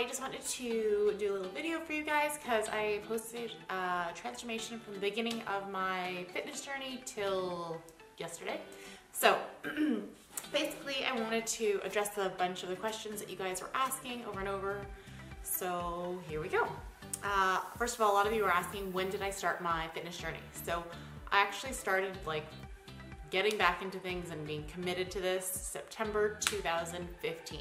I just wanted to do a little video for you guys because I posted a transformation from the beginning of my fitness journey till yesterday. So basically I wanted to address a bunch of the questions that you guys were asking over and over. So here we go. First of all, a lot of you were asking, when did I start my fitness journey? So I actually started like getting back into things and being committed to this September 2015.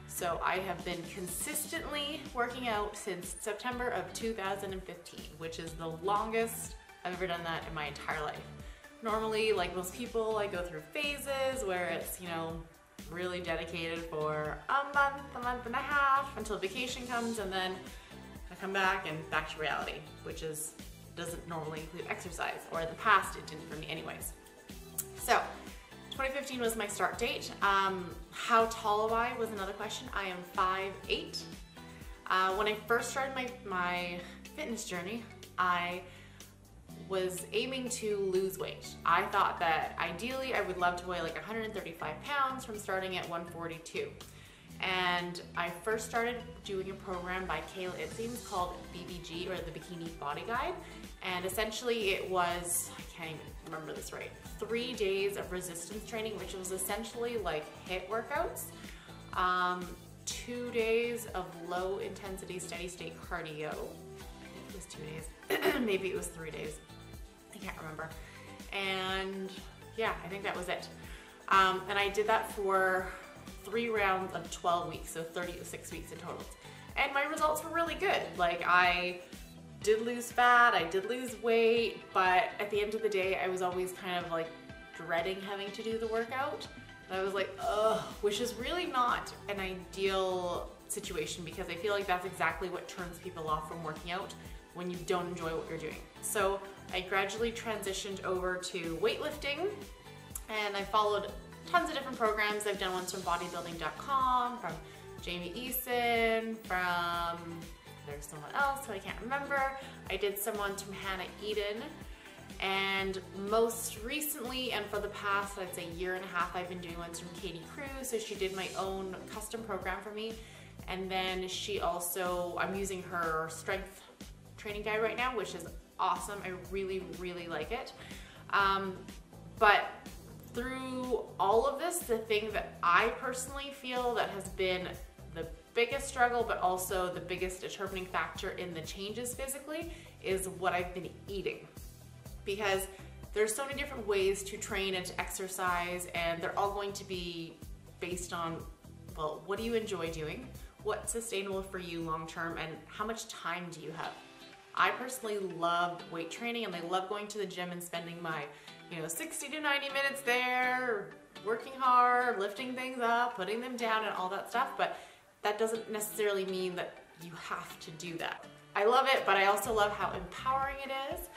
So I have been consistently working out since September of 2015, which is the longest I've ever done that in my entire life. Normally, like most people, I go through phases where it's, you know, really dedicated for a month and a half until vacation comes, and then I come back and back to reality, which doesn't normally include exercise, or in the past it didn't for me anyways. So 2015 was my start date. How tall am I was another question. I am 5'8". When I first started my fitness journey, I was aiming to lose weight. I thought that ideally I would love to weigh like 135 pounds from starting at 142. And I first started doing a program by Kayla, it seems, called BBG, or the Bikini Body Guide. And essentially it was, I can't even remember this right, 3 days of resistance training, which was essentially like HIIT workouts, 2 days of low intensity steady state cardio. I think it was 2 days, maybe it was 3 days, I can't remember. And yeah, I think that was it. And I did that for 3 rounds of 12 weeks, so 36 weeks in total. And my results were really good. Like, I did lose fat, I did lose weight, but at the end of the day, I was always kind of like dreading having to do the workout. And I was like, ugh, which is really not an ideal situation, because I feel like that's exactly what turns people off from working out, when you don't enjoy what you're doing. So I gradually transitioned over to weightlifting, and I followed tons of different programs. I've done ones from bodybuilding.com, from Jamie Eason, from, there's someone else who I can't remember. I did some ones from Hannah Eden, and most recently, and for the past, I'd say 1.5 years, I've been doing ones from Katie Cruz. So she did my own custom program for me, and then she also, I'm using her strength training guide right now, which is awesome. I really, really like it. But through all of this, the thing that I personally feel that has been the biggest struggle, but also the biggest determining factor in the changes physically, is what I've been eating. Because there's so many different ways to train and to exercise, and they're all going to be based on, well, what do you enjoy doing? What's sustainable for you long term, and how much time do you have? I personally love weight training, and I love going to the gym and spending my 60 to 90 minutes there, working hard, lifting things up, putting them down, and all that stuff, but that doesn't necessarily mean that you have to do that. I love it, but I also love how empowering it is,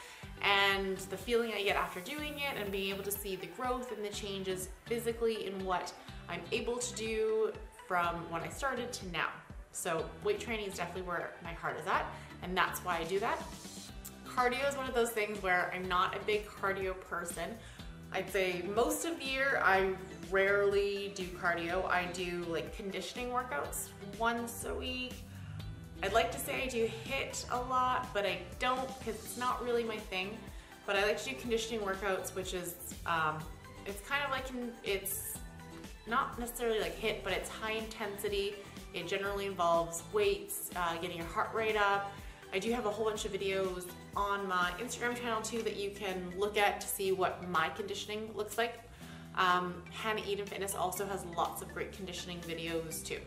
and the feeling I get after doing it, and being able to see the growth and the changes physically in what I'm able to do from when I started to now. So weight training is definitely where my heart is at, and that's why I do that. Cardio is one of those things where I'm not a big cardio person. I'd say most of the year I rarely do cardio. I do like conditioning workouts once a week. I'd like to say I do HIIT a lot, but I don't, because it's not really my thing. But I like to do conditioning workouts, which is, it's kind of like, it's not necessarily like HIIT, but it's high intensity. It generally involves weights, getting your heart rate up. I do have a whole bunch of videos on my Instagram channel too that you can look at to see what my conditioning looks like. Hannah Eden Fitness also has lots of great conditioning videos too.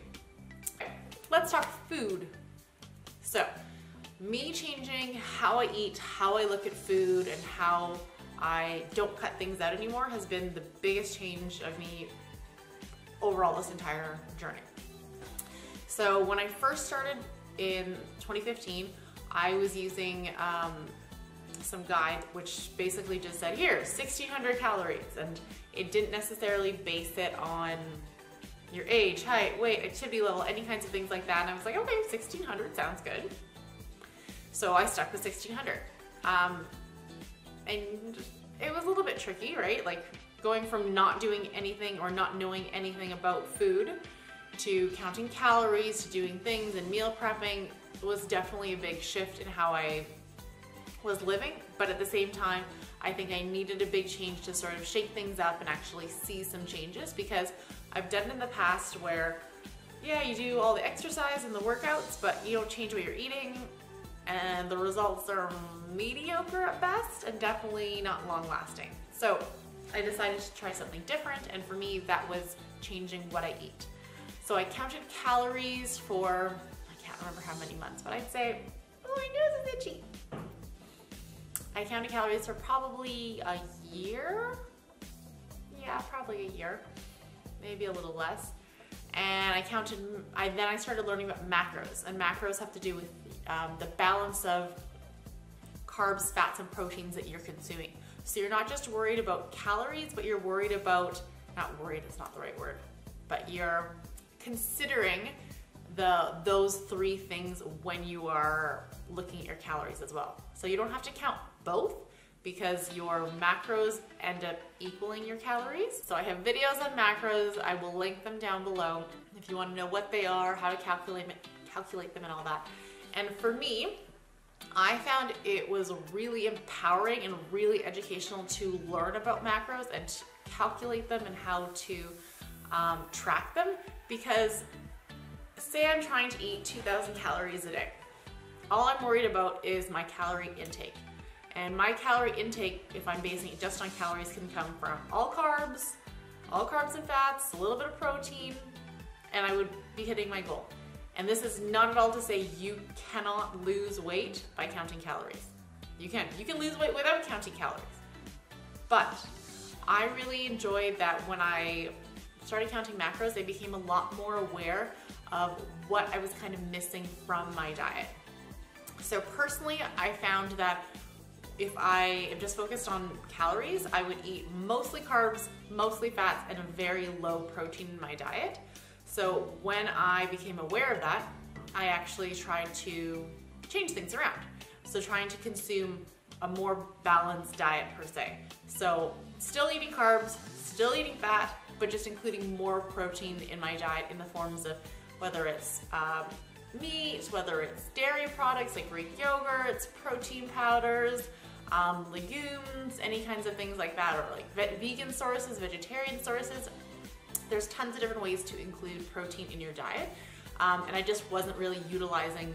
Okay, let's talk food. So, me changing how I eat, how I look at food, and how I don't cut things out anymore has been the biggest change of me overall this entire journey. So when I first started in 2015, I was using some guide which basically just said, here, 1,600 calories, and it didn't necessarily base it on your age, height, weight, activity level, any kinds of things like that. And I was like, okay, 1,600 sounds good. So I stuck with 1,600. And it was a little bit tricky, right? Like going from not doing anything or not knowing anything about food to counting calories, to doing things and meal prepping was definitely a big shift in how I was living. But at the same time, I think I needed a big change to sort of shake things up and actually see some changes, because I've done it in the past where, yeah, you do all the exercise and the workouts, but you don't change what you're eating, and the results are mediocre at best and definitely not long lasting. So I decided to try something different, and for me that was changing what I eat. So I counted calories for, I can't remember how many months, but I'd say, oh, my nose is itchy. I counted calories for probably a year. Yeah, probably a year, maybe a little less. And then I started learning about macros, and macros have to do with the balance of carbs, fats, and proteins that you're consuming. So you're not just worried about calories, but you're worried about, not worried, it's not the right word, but you're considering those three things when you are looking at your calories as well. So you don't have to count both, because your macros end up equaling your calories. So I have videos on macros. I will link them down below if you want to know what they are, how to calculate them and all that. And for me, I found it was really empowering and really educational to learn about macros and to calculate them and how to track them, because say I'm trying to eat 2,000 calories a day. All I'm worried about is my calorie intake. And my calorie intake, if I'm basing it just on calories, can come from all carbs and fats, a little bit of protein, and I would be hitting my goal. And this is not at all to say you cannot lose weight by counting calories. You can lose weight without counting calories. But I really enjoyed that when I started counting macros, I became a lot more aware of what I was kind of missing from my diet. So personally, I found that if I am just focused on calories, I would eat mostly carbs, mostly fats, and a very low protein in my diet. So when I became aware of that, I actually tried to change things around. So trying to consume a more balanced diet per se. So still eating carbs, still eating fat, but just including more protein in my diet in the forms of whether it's meat, whether it's dairy products like Greek yogurts, protein powders, legumes, any kinds of things like that, or like vegan sources, vegetarian sources. There's tons of different ways to include protein in your diet, and I just wasn't really utilizing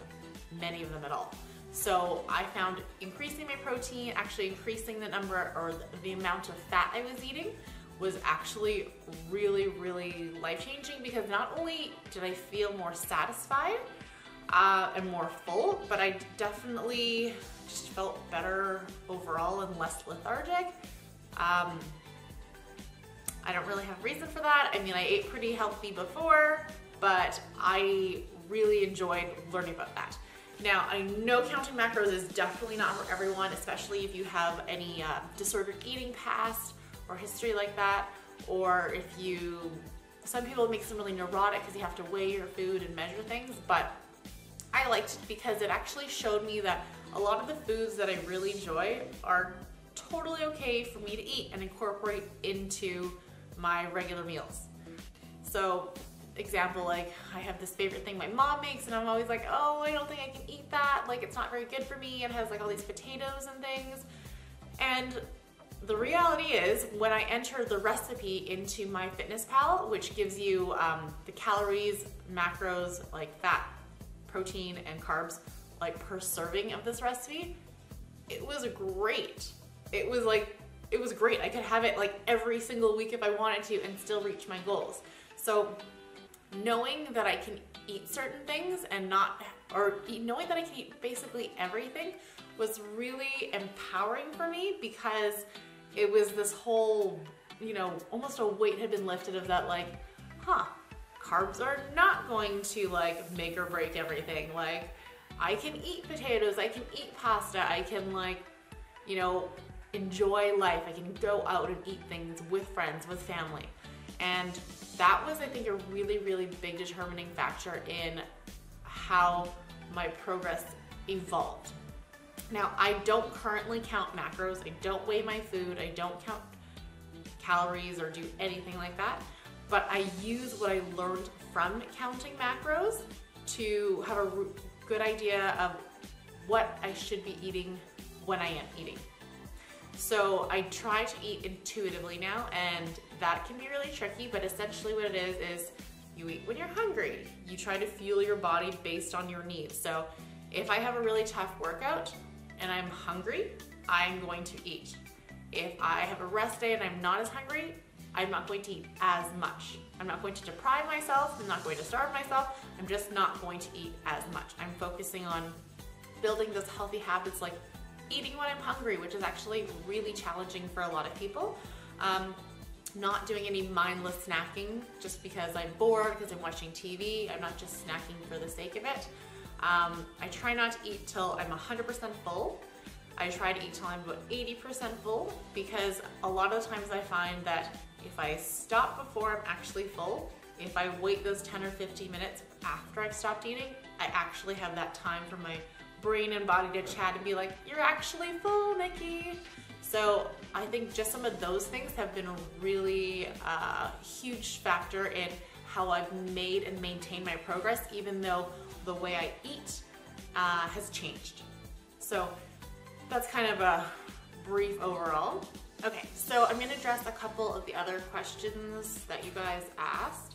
many of them at all. So I found increasing my protein, actually increasing the number or the amount of fat I was eating, was actually really, really life-changing, because not only did I feel more satisfied and more full, but I definitely just felt better overall and less lethargic. I don't really have a reason for that. I mean, I ate pretty healthy before, but I really enjoyed learning about that. Now, I know counting macros is definitely not for everyone, especially if you have any disordered eating past or history like that, or if some people it makes them really neurotic because you have to weigh your food and measure things, but I liked it because it actually showed me that a lot of the foods that I really enjoy are totally okay for me to eat and incorporate into my regular meals. So, example, like I have this favorite thing my mom makes and I'm always like, oh, I don't think I can eat that, like it's not very good for me. It has like all these potatoes and things. And the reality is, when I enter the recipe into MyFitnessPal, which gives you the calories, macros, like fat, protein, and carbs, like per serving of this recipe, it was great. It was great. I could have it like every single week if I wanted to and still reach my goals. So knowing that I can eat certain things and knowing that I can eat basically everything was really empowering for me, because it was this whole, almost a weight had been lifted of that, like, carbs are not going to like make or break everything. Like, I can eat potatoes, I can eat pasta, I can enjoy life, I can go out and eat things with friends, with family. And that was, I think, a really, really big determining factor in how my progress evolved. Now, I don't currently count macros, I don't weigh my food, I don't count calories or do anything like that, but I use what I learned from counting macros to have a good idea of what I should be eating when I am eating. So I try to eat intuitively now, and that can be really tricky, but essentially what it is you eat when you're hungry. You try to fuel your body based on your needs. So if I have a really tough workout and I'm hungry, I'm going to eat. If I have a rest day and I'm not as hungry, I'm not going to eat as much. I'm not going to deprive myself, I'm not going to starve myself, I'm just not going to eat as much. I'm focusing on building those healthy habits like eating when I'm hungry, which is actually really challenging for a lot of people. Not doing any mindless snacking just because I'm bored, because I'm watching TV. I'm not just snacking for the sake of it. I try not to eat till I'm 100% full. I try to eat till I'm about 80% full, because a lot of the times I find that if I stop before I'm actually full, if I wait those 10 or 15 minutes after I've stopped eating, I actually have that time for my brain and body to chat and be like, you're actually full, Nikki. So I think just some of those things have been a really huge factor in how I've made and maintained my progress, even though the way I eat has changed. So that's kind of a brief overall. Okay, so I'm gonna address a couple of the other questions that you guys asked.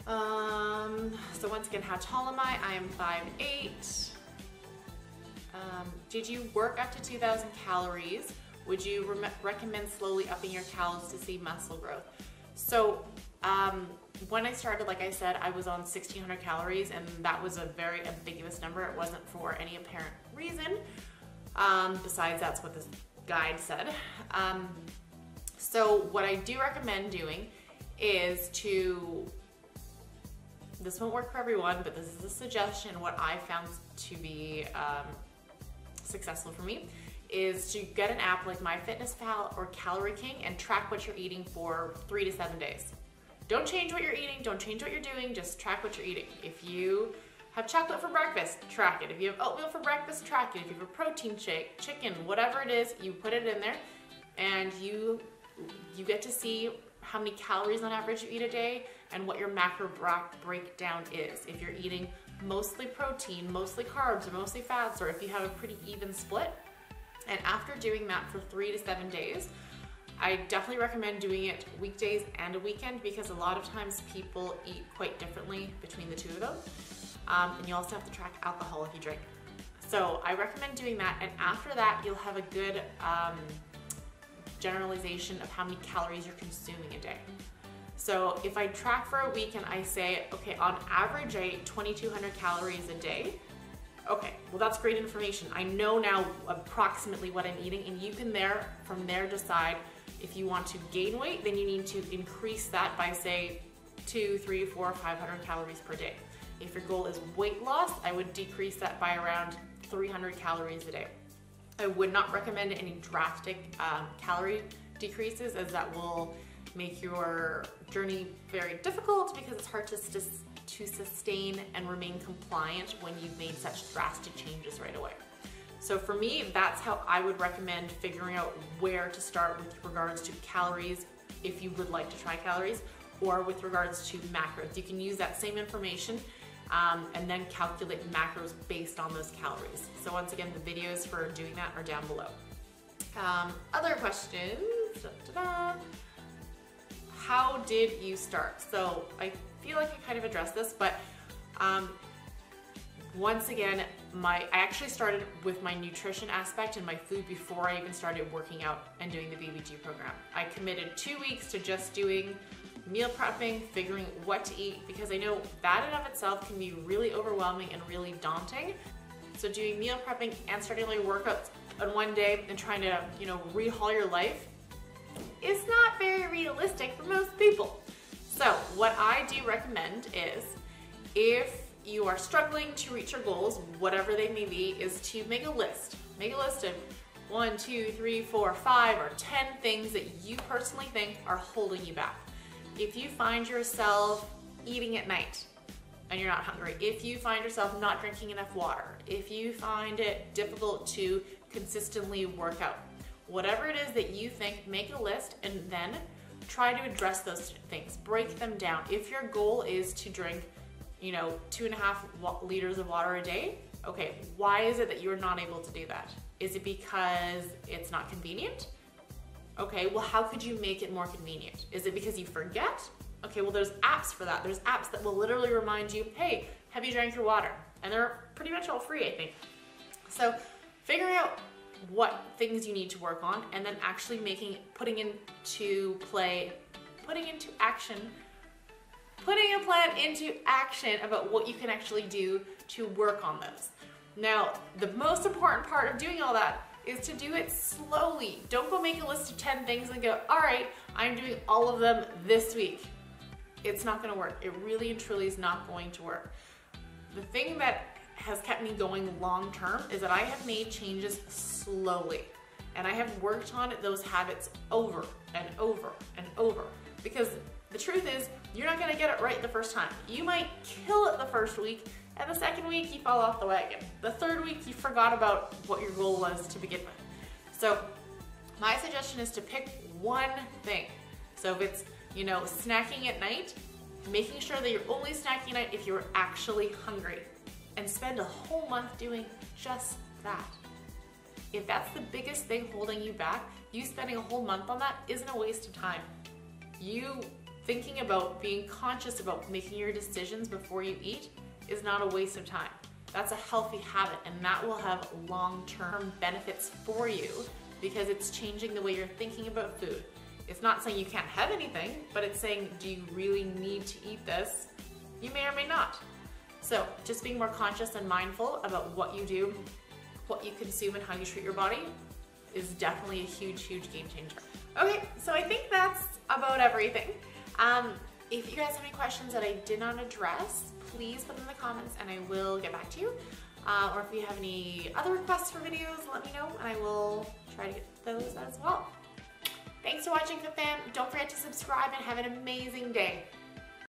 So once again, how tall am I? I am 5'8". Did you work up to 2,000 calories? Would you recommend slowly upping your calories to see muscle growth? So when I started, like I said, I was on 1,600 calories, and that was a very ambiguous number. It wasn't for any apparent reason. Besides, that's what this guide said. So what I do recommend doing is to, this won't work for everyone, but this is a suggestion, what I found to be successful for me, is to get an app like MyFitnessPal or Calorie King and track what you're eating for 3 to 7 days. Don't change what you're eating, don't change what you're doing, just track what you're eating. If you have chocolate for breakfast, track it. If you have oatmeal for breakfast, track it. If you have a protein shake, chicken, whatever it is, you put it in there, and you get to see how many calories on average you eat a day and what your macro breakdown is. If you're eating mostly protein, mostly carbs, or mostly fats, or if you have a pretty even split. And after doing that for 3 to 7 days, I definitely recommend doing it weekdays and a weekend, because a lot of times people eat quite differently between the two of them. And you also have to track alcohol if you drink. So I recommend doing that, and after that you'll have a good generalization of how many calories you're consuming a day. So if I track for a week and I say, okay, on average I eat 2,200 calories a day, okay, well that's great information. I know now approximately what I'm eating, and you can from there decide if you want to gain weight, then you need to increase that by say 200, 300, 400, 500 calories per day. If your goal is weight loss, I would decrease that by around 300 calories a day. I would not recommend any drastic calorie decreases, as that will make your journey very difficult, because it's hard to sustain and remain compliant when you've made such drastic changes right away. So for me, that's how I would recommend figuring out where to start with regards to calories, if you would like to try calories, or with regards to macros. You can use that same information and then calculate macros based on those calories. So once again, the videos for doing that are down below. Other questions. How did you start? So I feel like I kind of addressed this, but once again, I actually started with my nutrition aspect and my food before I even started working out and doing the BBG program. I committed 2 weeks to just doing meal prepping, figuring what to eat, because I know that in of itself can be really overwhelming and really daunting. So doing meal prepping and starting my workouts on one day and trying to, rehaul your life is not very realistic for most people. So what I do recommend is, if you are struggling to reach your goals, whatever they may be, is to make a list. Make a list of 1, 2, 3, 4, 5, or 10 things that you personally think are holding you back. If you find yourself eating at night and you're not hungry, if you find yourself not drinking enough water, if you find it difficult to consistently work out, whatever it is that you think, make a list, and then try to address those things, break them down. If your goal is to drink, 2.5 liters of water a day, okay, why is it that you're not able to do that? Is it because it's not convenient? Okay, well, how could you make it more convenient? Is it because you forget? Okay, well, there's apps for that. There's apps that will literally remind you, hey, have you drank your water? And they're pretty much all free, I think. So figuring out what things you need to work on, and then actually putting into action about what you can actually do to work on those. Now, the most important part of doing all that is to do it slowly. Don't go make a list of 10 things and go, all right, I'm doing all of them this week. It's not gonna work. It really and truly is not going to work. The thing that has kept me going long term is that I have made changes slowly, and I have worked on those habits over and over and over, because the truth is you're not gonna get it right the first time. You might kill it the first week, and the second week you fall off the wagon. The third week you forgot about what your goal was to begin with. So my suggestion is to pick one thing. So if it's, snacking at night, making sure that you're only snacking at night if you're actually hungry, and spend a whole month doing just that. If that's the biggest thing holding you back, you spending a whole month on that isn't a waste of time. You thinking about being conscious about making your decisions before you eat is not a waste of time. That's a healthy habit, and that will have long-term benefits for you because it's changing the way you're thinking about food. It's not saying you can't have anything, but it's saying, do you really need to eat this? You may or may not. So just being more conscious and mindful about what you do, what you consume, and how you treat your body is definitely a huge, huge game changer. Okay, so I think that's about everything. If you guys have any questions that I did not address, please put them in the comments and I will get back to you. Or if you have any other requests for videos, let me know and I will try to get those as well. Thanks for watching, Fam. Don't forget to subscribe and have an amazing day.